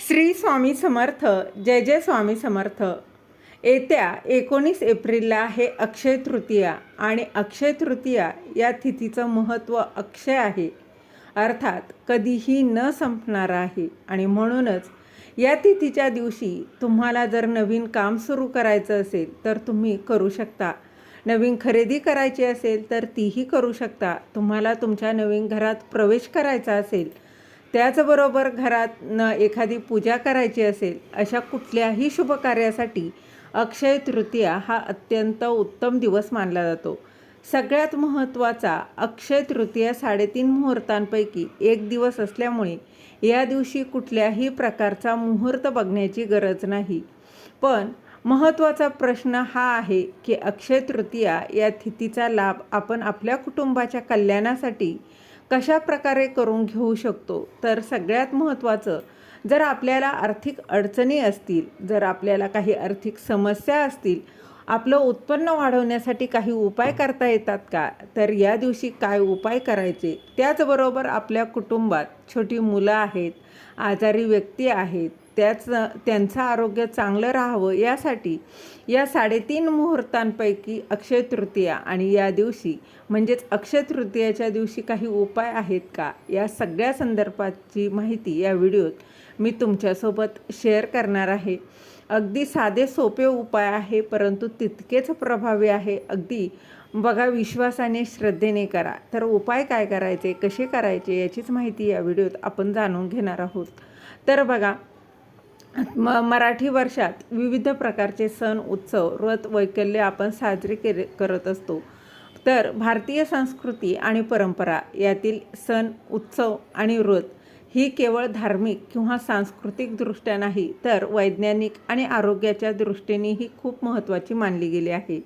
श्री स्वामी समर्थ. जय जय स्वामी समर्थ. येत्या 19 एप्रिलला आहे अक्षय तृतीया आणि अक्षय तृतीया या तिथीचं महत्त्व अक्षय आहे, अर्थात कधीही न संपणारं आहे. आणि म्हणूनच या तिथीच्या दिवशी तुम्हाला जर नवीन काम सुरू करायचं असेल तर तुम्ही करू शकता. नवीन खरेदी करायची असेल तर तीही करू शकता. तुम्हाला तुमच्या नवीन घरात प्रवेश करायचा असेल, त्याचबरोबर घरात एखादी पूजा करायची असेल, अशा कुठल्याही शुभ कार्यासाठी अक्षय तृतीया हा अत्यंत उत्तम दिवस मानला जातो. सगळ्यात महत्त्वाचा अक्षय तृतीया 3.5 मुहूर्तांपैकी एक दिवस असल्यामुळे या दिवशी कुठल्याही प्रकारचा मुहूर्त बघण्याची गरज नाही. पण महत्त्वाचा प्रश्न हा आहे की अक्षय तृतीया या तिथीचा लाभ आपण आपल्या कुटुंबाच्या कल्याणासाठी कशा प्रकारे करून घेऊ शकतो. तर सगळ्यात महत्त्वाचं, जर आपल्याला आर्थिक अडचणी असतील, जर आपल्याला काही आर्थिक समस्या असतील, आपलं उत्पन्न वाढवण्यासाठी काही उपाय करता येतात का, तर या दिवशी काय उपाय करायचे. त्याचबरोबर आपल्या कुटुंबात छोटी मुलं आहेत, आजारी व्यक्ती आहेत, त्यांचं आरोग्य चांगलं राहावं यासाठी या 3.5 मुहूर्तांपैकी अक्षय तृतीया आणि या दिवशी म्हणजेच अक्षय तृतीयाच्या दिवशी काही उपाय आहेत का, या सगळ्या संदर्भाची माहिती या व्हिडिओत मी तुमच्यासोबत शेअर करणार आहे. अगदी साधे सोपे उपाय आहे, परंतु तितकेच प्रभावी आहे. अगदी बघा, विश्वासाने श्रद्धेने करा. तर उपाय काय करायचे, कसे करायचे, याचीच माहिती या व्हिडिओत आपण जाणून घेणार आहोत. तर बघा, मराठी वर्षात विविध प्रकारचे सण, उत्सव, व्रत, वैकल्य आपण साजरे करत असतो. तर भारतीय संस्कृती आणि परंपरा यातील सण, उत्सव आणि व्रत ही केवळ धार्मिक किंवा सांस्कृतिक दृष्ट्या नाही, तर वैज्ञानिक आणि आरोग्याच्या दृष्टीनेही खूप महत्त्वाची मानली गेली आहे.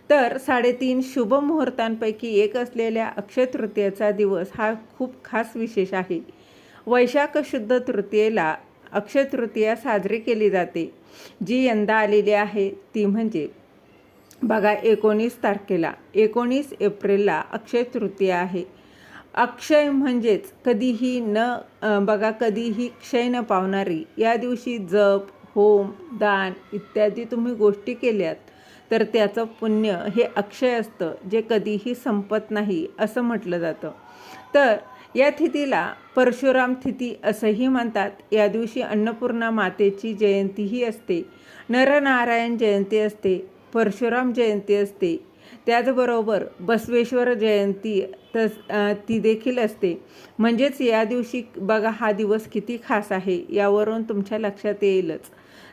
तर 3.5 शुभ मुहूर्तांपैकी एक असलेल्या अक्षय तृतीयेचा दिवस हा खूप खास विशेष आहे. वैशाख शुद्ध तृतीयेला अक्षय तृतीया साजरी केली जाते. जी यंदा आलेली आहे ती म्हणजे बघा 19 तारखेला, 19 एप्रिलला अक्षय तृतीया आहे. अक्षय म्हणजेच कधीही कधीही क्षय न पावणारी. या दिवशी जप, होम, दान इत्यादी तुम्ही गोष्टी केल्यात तर त्याचं पुण्य हे अक्षय असतं, जे कधीही संपत नाही असं म्हटलं जातं. तर या तिथीला परशुराम तिथी असंही म्हणतात. या दिवशी अन्नपूर्णा मातेची जयंतीही असते, नरनारायण जयंती असते, परशुराम जयंती असते, त्याचबरोबर बसवेश्वर जयंती ती देखील असते. म्हणजेच या दिवशी बघा हा दिवस किती खास आहे यावरून तुमच्या लक्षात येईलच.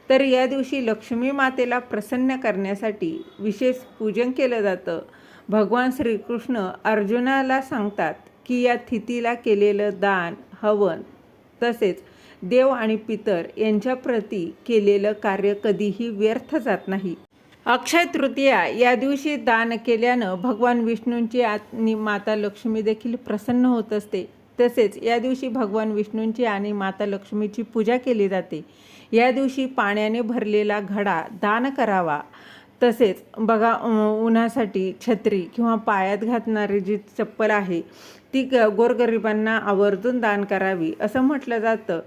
तर या दिवशी लक्ष्मी मातेला प्रसन्न करण्यासाठी विशेष पूजन केलं जातं. भगवान श्रीकृष्ण अर्जुनाला सांगतात की या तिथीला केलेलं दान, हवन तसेच देव आणि पितर यांच्याप्रती केलेलं कार्य कधीही व्यर्थ जात नाही. अक्षय तृतीया या दिवशी दान केल्यानं भगवान विष्णूंची आणि माता लक्ष्मी देखील प्रसन्न होत असते. तसेच या दिवशी भगवान विष्णूंची आणि माता लक्ष्मीची पूजा केली जाते. या दिवशी पाण्याने भरलेला घडा दान करावा. तसेच बघा, उन्हासाठी छत्री किंवा पायात घातणारी जी चप्पल आहे ती गोरगरिबांना आवर्जून दान करावी असं म्हटलं जातं.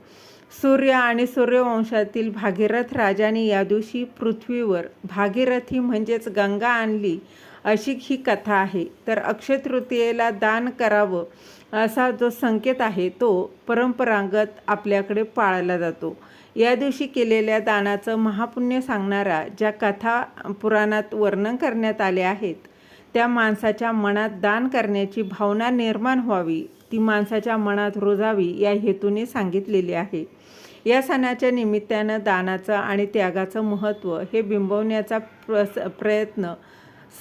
सूर्य आणि सूर्यवंशातील भागीरथ राजाने या दिवशी पृथ्वीवर भागीरथी म्हणजेच गंगा आणली अशी ही कथा आहे. तर अक्षय तृतीयेला दान करावं असा जो संकेत आहे तो परंपरागत आपल्याकडे पाळला जातो. या दिवशी केलेल्या दानाचं महापुण्य सांगणाऱ्या ज्या कथा पुराणात वर्णन करण्यात आल्या आहेत, त्या माणसाच्या मनात दान करण्याची भावना निर्माण व्हावी, ती माणसाच्या मनात रुजावी या हेतूने सांगितलेली आहे. या सणाच्या निमित्तानं दानाचं आणि त्यागाचं महत्त्व हे बिंबवण्याचा प्रयत्न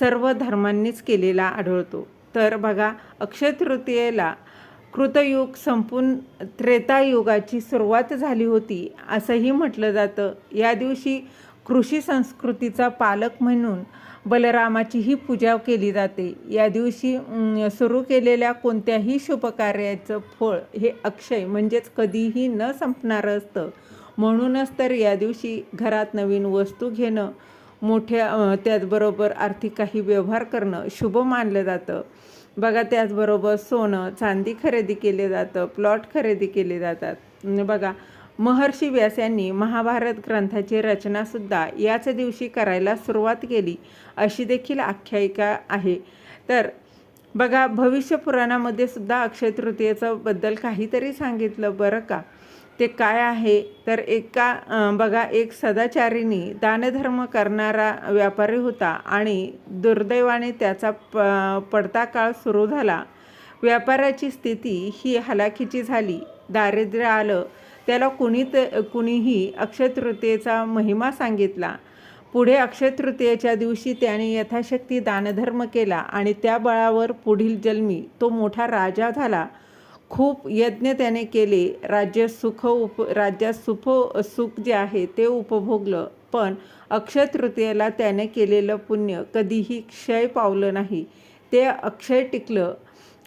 सर्व धर्मांनीच केलेला आढळतो. तर बघा, अक्षय तृतीयेला कृतयुग संपून त्रेतायुगाची सुरुवात झाली होती असंही म्हटलं जातं. या दिवशी कृषी संस्कृतीचा पालक म्हणून बलरामाचीही पूजा केली जाते. या दिवशी सुरू केलेल्या कोणत्याही शुभ कार्याचं फळ हे अक्षय म्हणजेच कधीही न संपणारं असतं. म्हणूनच तर या दिवशी घरात नवीन वस्तू घेणं, त्याचबरोबर आर्थिक काही व्यवहार करणं शुभ मानलं जातं. बघा, त्याचबरोबर सोनं, चांदी खरेदी केले जातं, प्लॉट खरेदी केले जातात. बघा, महर्षी व्यास यांनी महाभारत ग्रंथाची रचनासुद्धा याच दिवशी करायला सुरुवात केली अशी देखील आख्यायिका आहे. तर बघा, भविष्य पुराणामध्ये सुद्धा अक्षय तृतीयेचं बद्दल काहीतरी सांगितलं बरं का. ते काय आहे तर बघा, एक सदाचारीनी दानधर्म करणारा व्यापारी होता आणि दुर्दैवाने त्याचा पडता काळ सुरू झाला. व्यापाराची स्थिती ही हलाखीची झाली, दारिद्र्य आलं. त्याला कुणीही अक्षय तृतीयेचा महिमा सांगितला. पुढे अक्षय तृतीयेच्या दिवशी त्याने यथाशक्ती दानधर्म केला आणि त्या बळावर पुढील जन्मी तो मोठा राजा झाला. खूप यज्ञ त्याने केले. राज्यात सुख जे आहे ते उपभोगलं. पण अक्षय तृतीयेला त्याने केलेलं पुण्य कधीही क्षय पावलं नाही, ते अक्षय टिकलं.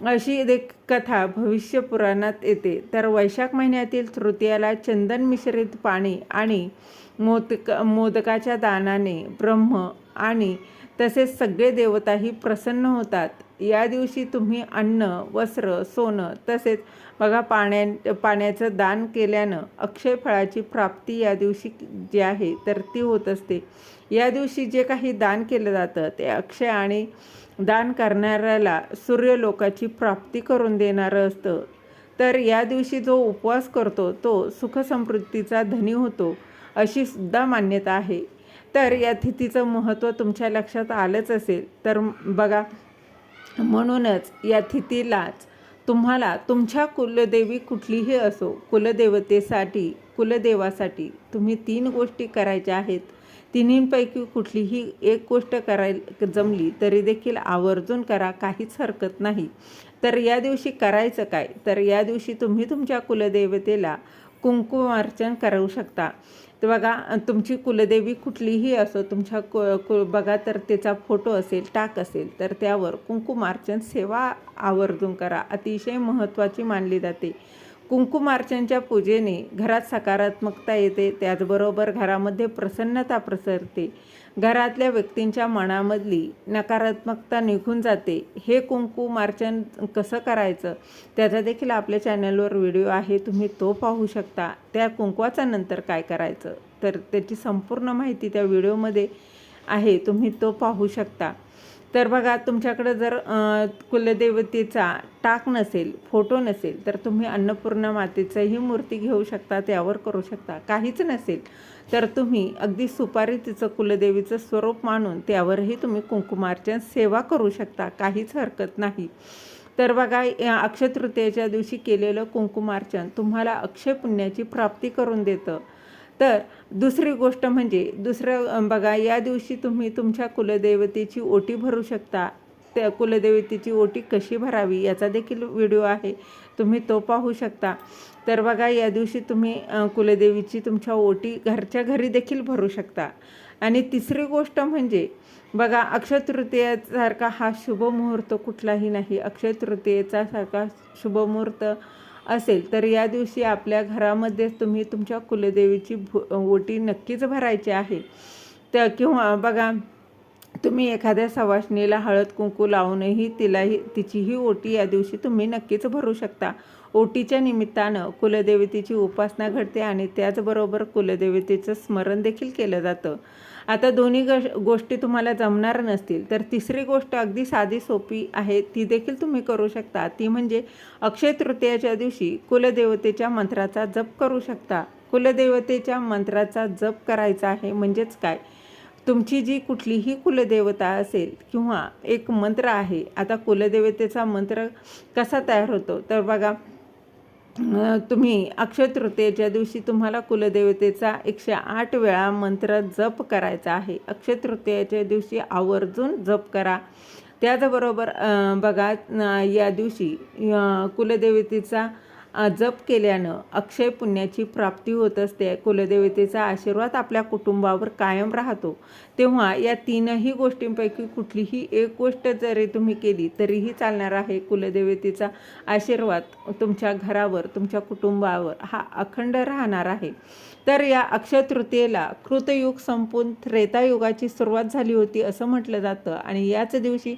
अशी एक कथा भविष्य पुराणात येते. तर वैशाख महिन्यातील तृतीयाला चंदन मिश्रित पाणी आणि मोदकाच्या दानाने ब्रह्म आणि तसेच सगळे देवताही प्रसन्न होतात. या दिवशी तुम्ही अन्न, वस्त्र, सोनं तसेच बघा पाण्याचं दान केल्यानं अक्षय फळाची प्राप्ती या दिवशी जी आहे तर ती होत असते. या दिवशी जे काही दान केलं जातं ते अक्षय आणि दान करणाऱ्याला सूर्यलोकाची प्राप्ती करून देणारं असतं. तर या दिवशी जो उपवास करतो तो सुखसमृद्धीचा धनी होतो अशी सुद्धा मान्यता आहे. तर या तिथीचं महत्त्व तुमच्या लक्षात आलंच असेल. तर बघा, म्हणूनच या तिथीलाच तुम्हाला तुमच्या कुलदेवी कुठलीही असो, कुलदेवासाठी तुम्ही 3 गोष्टी करायच्या आहेत. तिन्हींपैकी कुठलीही एक गोष्ट करायला जमली तरी देखील आवर्जून करा, काहीच हरकत नाही. तर या दिवशी करायचं काय तर या दिवशी तुम्ही तुमच्या कुलदेवतेला कुंकुमार्चन करू शकता. तर बघा, तुमची कुलदेवी कुठलीही असो, तुमच्या बघा तर त्याचा फोटो असेल, टाक असेल तर त्यावर कुंकुमार्चन सेवा आवर्जून करा. अतिशय महत्त्वाची मानली जाते. कुंकुमार्चनच्या पूजेने घरात सकारात्मकता येते, त्याचबरोबर घरामध्ये प्रसन्नता प्रसरते. घरातल्या व्यक्तींच्या मनामधली नकारात्मकता निघून जाते. हे कुंकुमार्चन कसं करायचं त्याचा देखील आपल्या चॅनलवर व्हिडिओ आहे, तुम्ही तो पाहू शकता. त्या कुंकवाचा नंतर काय करायचं तर त्याची संपूर्ण माहिती त्या व्हिडिओमध्ये आहे, तुम्ही तो पाहू शकता. तर बघा, तुमच्याकडं जर कुलदेवतेचा टाक नसेल, फोटो नसेल तर तुम्ही अन्नपूर्णा मातेचंही मूर्ती घेऊ शकता, त्यावर करू शकता. काहीच नसेल तर तुम्ही अगदी सुपारी तिचं कुलदेवीचं स्वरूप मानून त्यावरही तुम्ही कुंकुमार्चन सेवा करू शकता, काहीच हरकत नाही. तर बघा, अक्षय तृतीयेच्या दिवशी केलेलं कुंकुमार्चन तुम्हाला अक्षय पुण्याची प्राप्ती करून देतं. तर दुसरी गोष्ट म्हणजे बघा, या दिवशी तुम्ही तुमच्या कुलदेवतेची ओटी भरू शकता. त्या कुलदेवतेची ओटी कशी भरावी याचा देखील व्हिडिओ आहे, तुम्ही तो पाहू शकता. तर बघा, या दिवशी तुम्ही कुलदेवीची तुमच्या ओटी घरच्या घरी देखील भरू शकता. आणि तिसरी गोष्ट म्हणजे बघा, अक्षय तृतीयेसारखा हा शुभमुहूर्त कुठलाही नाही. अक्षय तृतीयेचा सारखा शुभमुहूर्त असेल तर या दिवशी आपल्या घरामध्येच तुम्ही तुमच्या कुलदेवीची ओटी नक्कीच भरायची आहे. तर किंवा बघा, तुम्ही एखाद्या सवाष्णीला हळद कुंकू लावूनही तिचीही ओटी या दिवशी तुम्ही नक्कीच भरू शकता. ओटीच्या निमित्तानं कुलदेवतेची उपासना घडते आणि त्याचबरोबर कुलदेवतेचं स्मरण देखील केलं जातं. आता दोन्ही गोष्टी तुम्हाला जमणार नसतील तर तिसरी गोष्ट अगदी साधी सोपी आहे, ती देखील तुम्ही करू शकता. ती म्हणजे अक्षय तृतीयेच्या दिवशी कुलदेवतेच्या मंत्राचा जप करू शकता. कुलदेवतेच्या मंत्राचा जप करायचा आहे म्हणजेच काय, तुमची जी कुठलीही कुलदेवता असेल किंवा एक मंत्र आहे. आता कुलदेवतेचा मंत्र कसा तयार होतो तर बघा, तुम्ही अक्षय तृतीयेच्या दिवशी तुम्हाला कुलदेवतेचा 108 वेळा मंत्र जप करायचा आहे. अक्षय तृतीयेच्या दिवशी आवर्जून जप करा. त्याचबरोबर बघा, या दिवशी कुलदेवतेचा जप केल्यानं अक्षय पुण्याची प्राप्ती होत असते. कुलदेवतेचा आशीर्वाद आपल्या कुटुंबावर कायम राहतो. तेव्हा या तीनही गोष्टींपैकी कुठलीही एक गोष्ट जरी तुम्ही केली तरीही चालणार आहे. कुलदेवतेचा आशीर्वाद तुमच्या घरावर, तुमच्या कुटुंबावर हा अखंड राहणार आहे. तर या अक्षय तृतीयेला कृतयुग संपून त्रेतायुगाची सुरुवात झाली होती असं म्हटलं जातं आणि याच दिवशी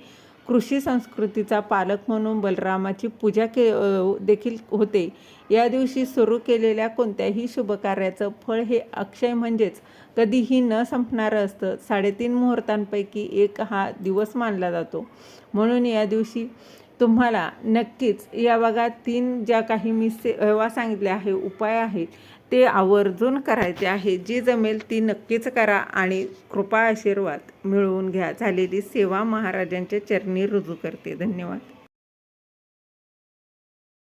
कृषी संस्कृतीचा पालक म्हणून बलरामाची पूजा देखील होते. या दिवशी सुरू केलेल्या कोणत्याही शुभकार्याचं फळ हे अक्षय म्हणजेच कधीही न संपणारं असतं. 3.5 मुहूर्तांपैकी एक हा दिवस मानला जातो. म्हणून या दिवशी तुम्हाला नक्कीच या बघा 3 ज्या काही मी सेवा सांगितल्या आहे, उपाय आहेत, ते आवर्जून करायचे आहे. जी जमेल ती नक्कीच करा आणि कृपा आशीर्वाद मिळवून घ्या. झालेली सेवा महाराजांच्या चरणी रुजू करते. धन्यवाद.